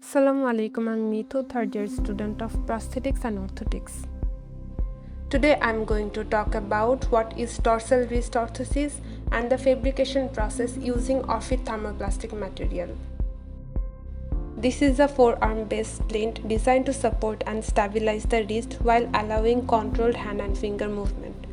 Assalamu alaikum, I'm Mithu, third year student of prosthetics and orthotics. Today I'm going to talk about what is dorsal wrist orthosis and the fabrication process using Orfit thermoplastic material. This is a forearm based splint designed to support and stabilize the wrist while allowing controlled hand and finger movement.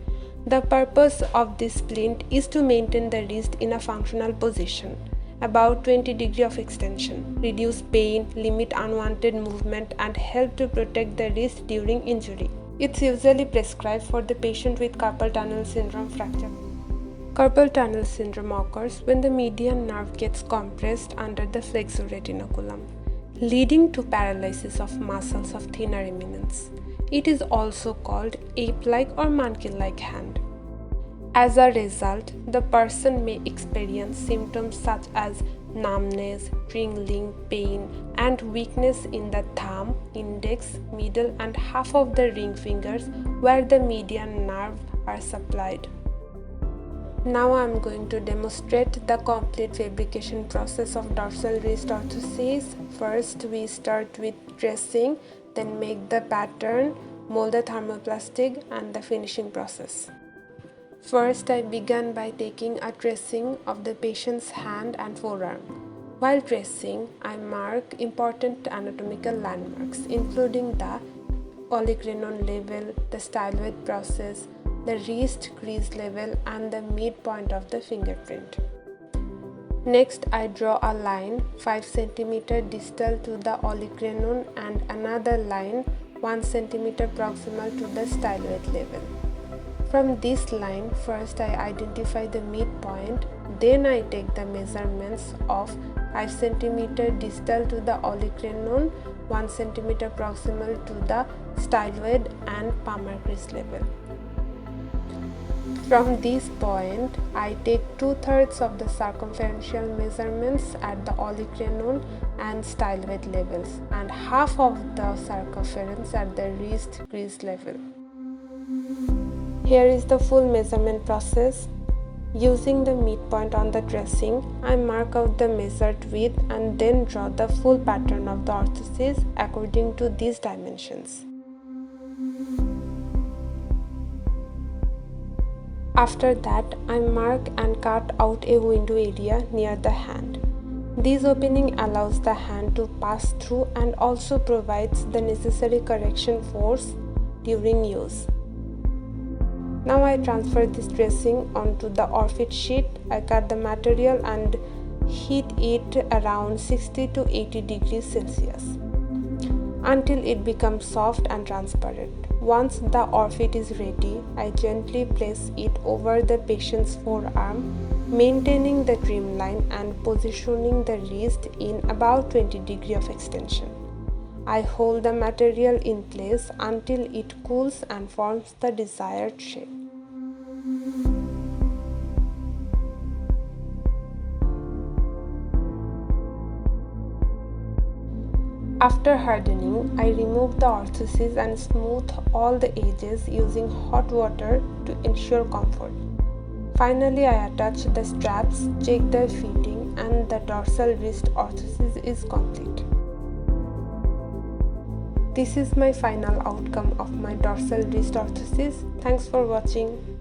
The purpose of this splint is to maintain the wrist in a functional position, about 20 degrees of extension, reduce pain, limit unwanted movement, and help to protect the wrist during injury. It's usually prescribed for the patient with carpal tunnel syndrome fracture. Carpal tunnel syndrome occurs when the median nerve gets compressed under the flexor retinaculum, leading to paralysis of muscles of thinner eminence. It is also called ape-like or monkey-like hand. As a result, the person may experience symptoms such as numbness, tingling, pain, and weakness in the thumb, index, middle, and half of the ring fingers where the median nerve are supplied. Now I am going to demonstrate the complete fabrication process of dorsal wrist orthosis. First, we start with tracing, then make the pattern, mold the thermoplastic, and the finishing process. First, I began by taking a tracing of the patient's hand and forearm. While tracing, I mark important anatomical landmarks, including the olecranon level, the styloid process, the wrist crease level, and the midpoint of the fingerprint. Next, I draw a line 5 cm distal to the olecranon and another line 1 cm proximal to the styloid level. From this line, first I identify the midpoint, then I take the measurements of 5 cm distal to the olecranon, 1 cm proximal to the styloid and palmar crease level. From this point, I take 2/3 of the circumferential measurements at the olecranon and styloid levels and half of the circumference at the wrist crease level. Here is the full measurement process. Using the midpoint on the tracing, I mark out the measured width and then draw the full pattern of the orthosis according to these dimensions. After that, I mark and cut out a window area near the hand. This opening allows the hand to pass through and also provides the necessary correction force during use. Now I transfer this tracing onto the Orfit sheet. I cut the material and heat it around 60 to 80 degrees Celsius until it becomes soft and transparent. Once the Orfit is ready, I gently place it over the patient's forearm, maintaining the trim line and positioning the wrist in about 20 degrees of extension. I hold the material in place until it cools and forms the desired shape. After hardening, I remove the orthosis and smooth all the edges using hot water to ensure comfort. Finally, I attach the straps, check their fitting, and the dorsal wrist orthosis is complete. This is my final outcome of my dorsal wrist orthosis. Thanks for watching.